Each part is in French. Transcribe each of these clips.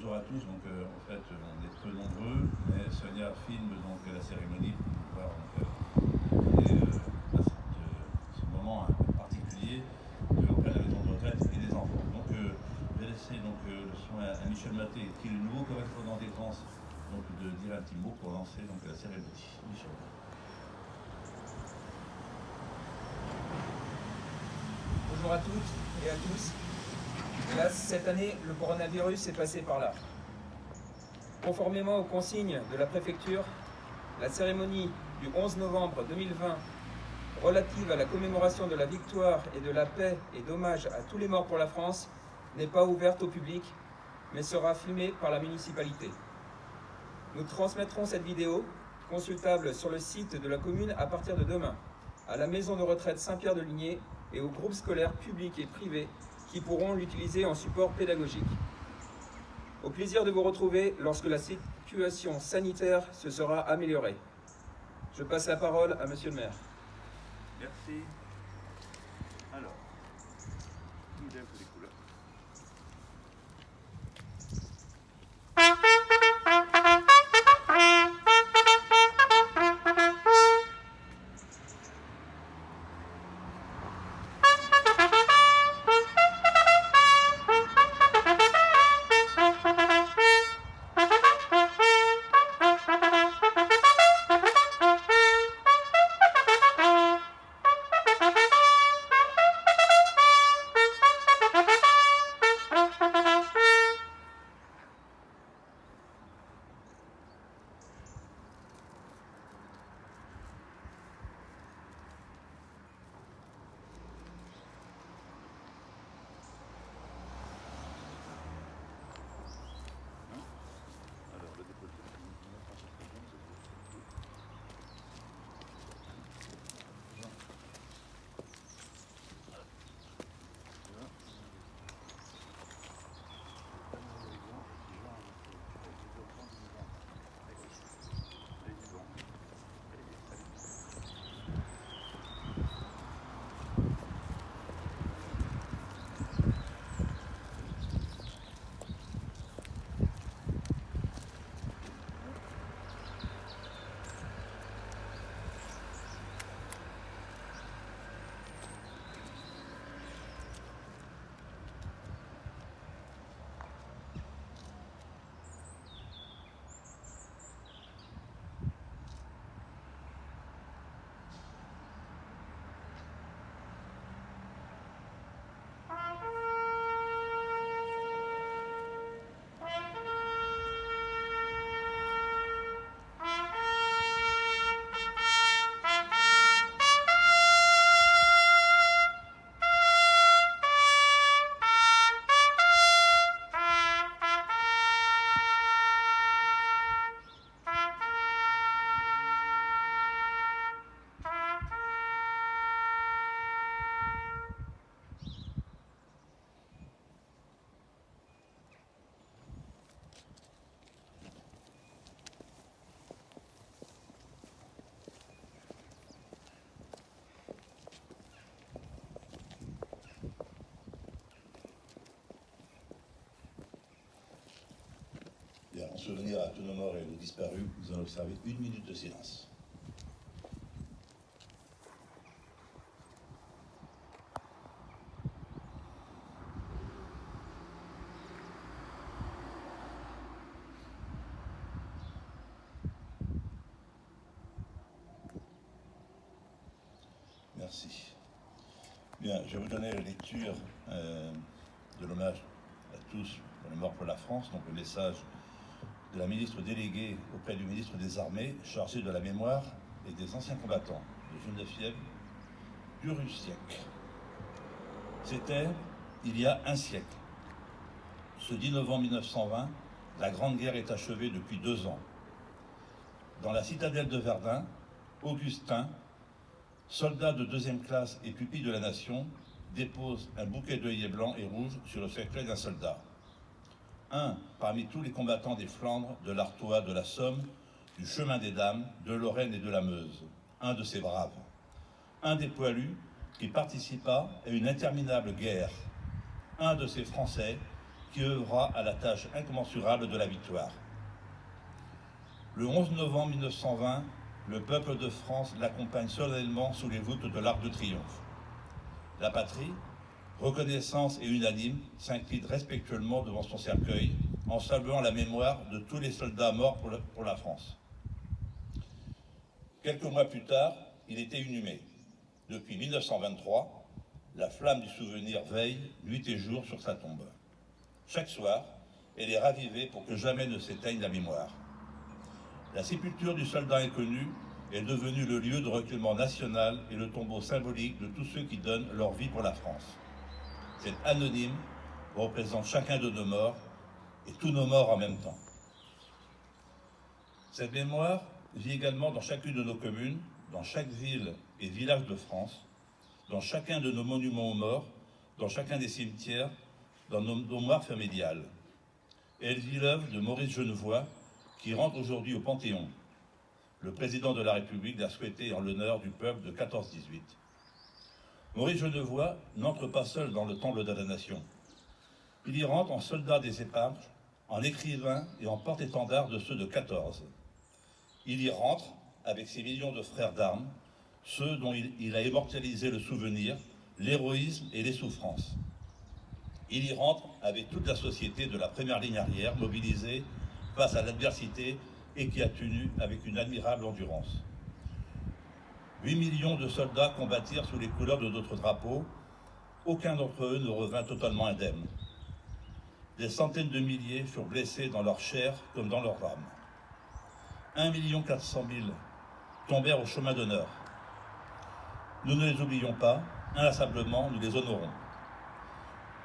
bonjour à tous. Donc, en fait, on est peu nombreux, mais Sonia filme donc la cérémonie pour pouvoir donner ce moment particulier auprès de la maison de retraite et des enfants. Donc, je vais laisser donc, le soin à Michel Maté, qui est le nouveau correspondant des Trans, donc de dire un petit mot pour lancer donc, la cérémonie. Michel. Bonjour à toutes et à tous. Hélas, cette année, le coronavirus est passé par là. Conformément aux consignes de la préfecture, la cérémonie du 11 novembre 2020 relative à la commémoration de la victoire et de la paix et d'hommage à tous les morts pour la France n'est pas ouverte au public, mais sera filmée par la municipalité. Nous transmettrons cette vidéo, consultable sur le site de la commune à partir de demain, à la maison de retraite Saint-Pierre-de-Ligné et aux groupes scolaires publics et privés qui pourront l'utiliser en support pédagogique. Au plaisir de vous retrouver lorsque la situation sanitaire se sera améliorée. Je passe la parole à Monsieur le maire. Merci. Alors, nous avons les couleurs. En souvenir à tous nos morts et nos disparus, nous allons observer 1 minute de silence. Merci. Bien, je vais vous donner la lecture de l'hommage à tous pour les morts pour la France, donc le message de la ministre déléguée auprès du ministre des Armées, chargé de la mémoire et des anciens combattants de Geneviève du siècle. C'était il y a un siècle. Ce 10 novembre 1920, la Grande Guerre est achevée depuis 2 ans. Dans la citadelle de Verdun, Augustin, soldat de 2e classe et pupille de la nation, dépose un bouquet d'œillets blancs et rouges sur le cercueil d'un soldat. Un parmi tous les combattants des Flandres, de l'Artois, de la Somme, du Chemin des Dames, de Lorraine et de la Meuse. Un de ces braves. Un des poilus qui participa à une interminable guerre. Un de ces Français qui œuvra à la tâche incommensurable de la victoire. Le 11 novembre 1920, le peuple de France l'accompagne solennellement sous les voûtes de l'Arc de Triomphe. La patrie, reconnaissance et unanime, s'incline respectueusement devant son cercueil en saluant la mémoire de tous les soldats morts pour la France. Quelques mois plus tard, il était inhumé. Depuis 1923, la flamme du souvenir veille nuit et jour sur sa tombe. Chaque soir, elle est ravivée pour que jamais ne s'éteigne la mémoire. La sépulture du soldat inconnu est devenue le lieu de recueillement national et le tombeau symbolique de tous ceux qui donnent leur vie pour la France. Cet anonyme représente chacun de nos morts et tous nos morts en même temps. Cette mémoire vit également dans chacune de nos communes, dans chaque ville et village de France, dans chacun de nos monuments aux morts, dans chacun des cimetières, dans nos mémoires familiales. Elle vit l'œuvre de Maurice Genevoix, qui rentre aujourd'hui au Panthéon. Le président de la République l'a souhaité en l'honneur du peuple de 14-18. Maurice Genevoix n'entre pas seul dans le temple de la nation. Il y rentre en soldat des éparges, en écrivain et en porte-étendard de ceux de 14. Il y rentre avec ses millions de frères d'armes, ceux dont il a immortalisé le souvenir, l'héroïsme et les souffrances. Il y rentre avec toute la société de la première ligne arrière, mobilisée face à l'adversité et qui a tenu avec une admirable endurance. 8 millions de soldats combattirent sous les couleurs de notre drapeau. Aucun d'entre eux ne revint totalement indemne. Des centaines de milliers furent blessés dans leur chair comme dans leur âme. 1 400 000 tombèrent au chemin d'honneur. Nous ne les oublions pas, inlassablement, nous les honorons.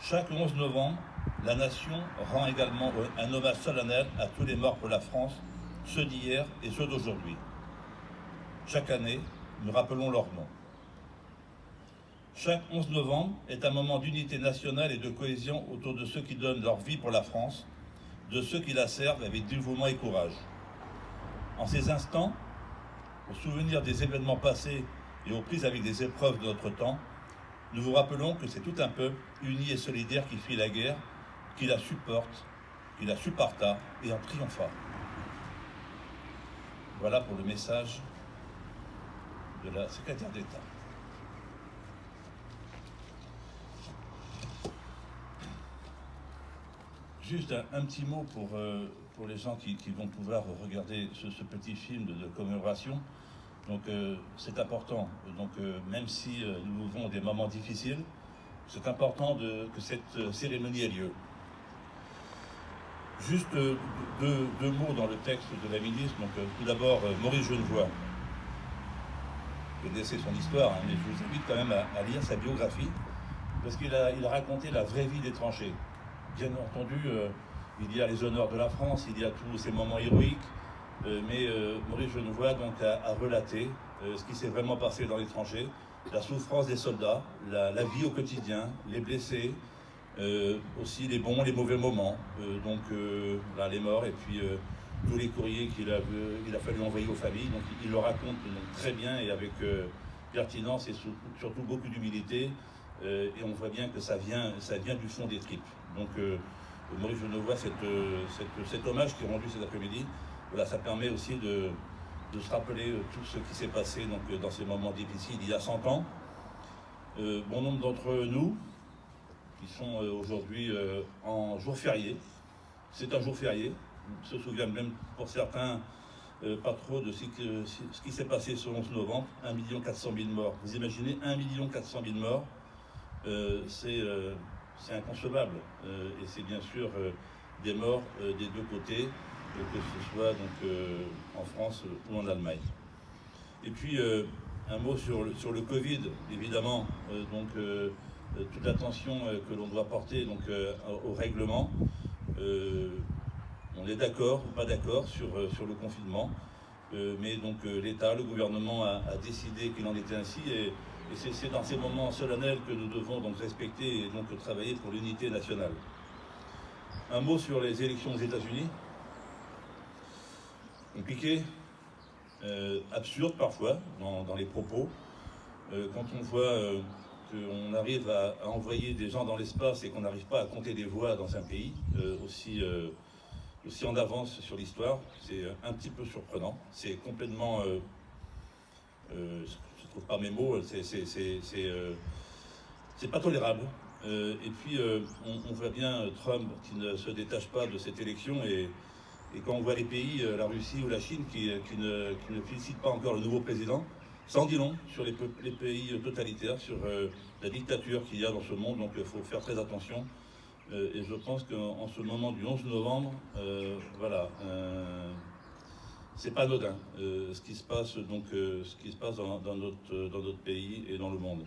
Chaque 11 novembre, la nation rend également un hommage solennel à tous les morts pour la France, ceux d'hier et ceux d'aujourd'hui. Chaque année, nous rappelons leurs noms. Chaque 11 novembre est un moment d'unité nationale et de cohésion autour de ceux qui donnent leur vie pour la France, de ceux qui la servent avec dévouement et courage. En ces instants, au souvenir des événements passés et aux prises avec des épreuves de notre temps, nous vous rappelons que c'est tout un peuple uni et solidaire qui fuit la guerre, qui la supporte, qui la supporta et en triompha. Voilà pour le message de la secrétaire d'État. Juste un petit mot pour les gens qui vont pouvoir regarder ce petit film de commémoration. Donc c'est important. Donc même si nous vivons des moments difficiles, c'est important que cette cérémonie ait lieu. Juste deux mots dans le texte de la ministre. Donc tout d'abord Maurice Genevoix. Vous connaissez son histoire, hein, mais je vous invite quand même à lire sa biographie, parce qu'il a raconté la vraie vie des tranchées. Bien entendu, il y a les honneurs de la France, il y a tous ces moments héroïques, mais Maurice Genevoix donc, a relaté ce qui s'est vraiment passé dans les tranchées, la souffrance des soldats, la vie au quotidien, les blessés, aussi les bons, les mauvais moments, donc là, les morts, et puis tous les courriers qu'il a fallu envoyer aux familles. Donc il le raconte donc, très bien et avec pertinence et surtout beaucoup d'humilité, et on voit bien que ça vient du fond des tripes. Donc Maurice Genevoix, cet hommage qui est rendu cet après-midi, voilà, ça permet aussi de se rappeler tout ce qui s'est passé donc, dans ces moments difficiles il y a 100 ans. Bon nombre d'entre nous qui sont aujourd'hui en jour férié, c'est un jour férié, on se souvient même pour certains pas trop de ce qui s'est passé ce 11 novembre, 1 400 000 morts. Vous imaginez 1 400 000 morts, c'est inconcevable, et c'est bien sûr des morts des deux côtés, que ce soit donc, en France ou en Allemagne. Et puis un mot sur le Covid, évidemment, donc toute l'attention que l'on doit porter donc, au règlement. On est d'accord ou pas d'accord sur le confinement, mais donc l'État, le gouvernement a décidé qu'il en était ainsi, et c'est dans ces moments solennels que nous devons donc respecter et donc travailler pour l'unité nationale. Un mot sur les élections aux États-Unis. Compliqué, absurde parfois dans les propos. Quand on voit qu'on arrive à envoyer des gens dans l'espace et qu'on n'arrive pas à compter des voix dans un pays aussi en avance sur l'histoire, c'est un petit peu surprenant. C'est complètement... je ne trouve pas mes mots, c'est pas tolérable. Et puis, on voit bien Trump qui ne se détache pas de cette élection et quand on voit les pays, la Russie ou la Chine, qui ne félicitent pas encore le nouveau président, ça en dit long sur les pays totalitaires, sur la dictature qu'il y a dans ce monde, donc il faut faire très attention. Et je pense qu'en ce moment du 11 novembre, voilà, c'est pas anodin ce qui se passe, dans notre pays et dans le monde.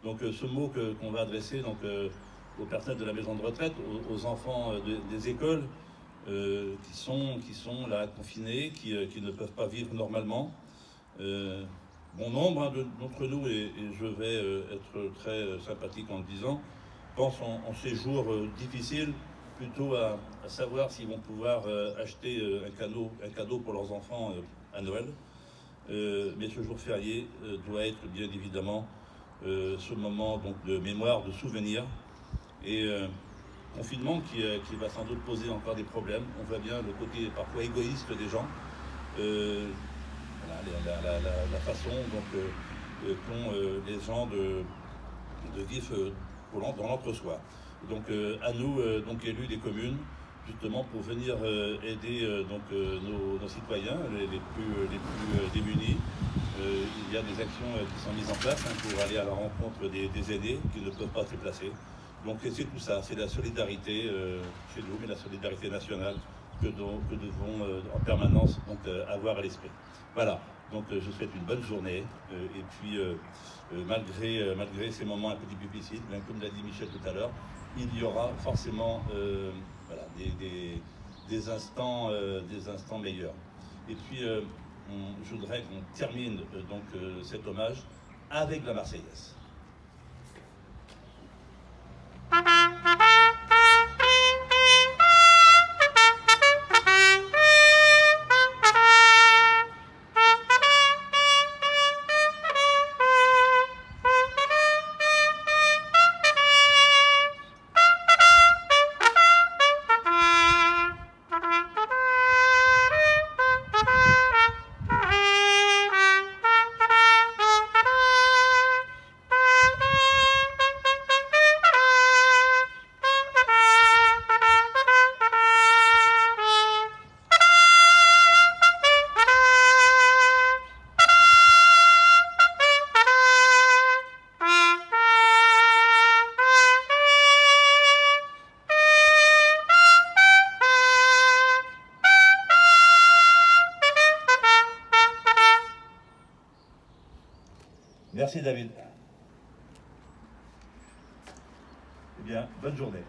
Donc ce mot qu'on va adresser aux personnes de la maison de retraite, aux enfants des écoles, qui sont là confinés, qui ne peuvent pas vivre normalement. Bon nombre d'entre nous, et je vais être très sympathique en le disant, pensent en ces jours difficiles plutôt à savoir s'ils vont pouvoir acheter un cadeau pour leurs enfants à Noël. Mais ce jour férié doit être bien évidemment ce moment donc, de mémoire, de souvenir. Et confinement qui va sans doute poser encore des problèmes. On voit bien le côté parfois égoïste des gens. Voilà, la façon qu'ont les gens de vivre dans l'entre-soi. Donc à nous, donc élus des communes, justement pour venir aider nos citoyens les plus démunis. Il y a des actions qui sont mises en place pour aller à la rencontre des aînés qui ne peuvent pas se déplacer. Donc c'est tout ça, c'est la solidarité chez nous, mais la solidarité nationale que devons en permanence avoir à l'esprit. Voilà, donc je souhaite une bonne journée et puis malgré ces moments un peu difficiles, même comme l'a dit Michel tout à l'heure, il y aura forcément voilà, des instants meilleurs. Et puis je voudrais qu'on termine cet hommage avec la Marseillaise. Merci David. Eh bien, bonne journée.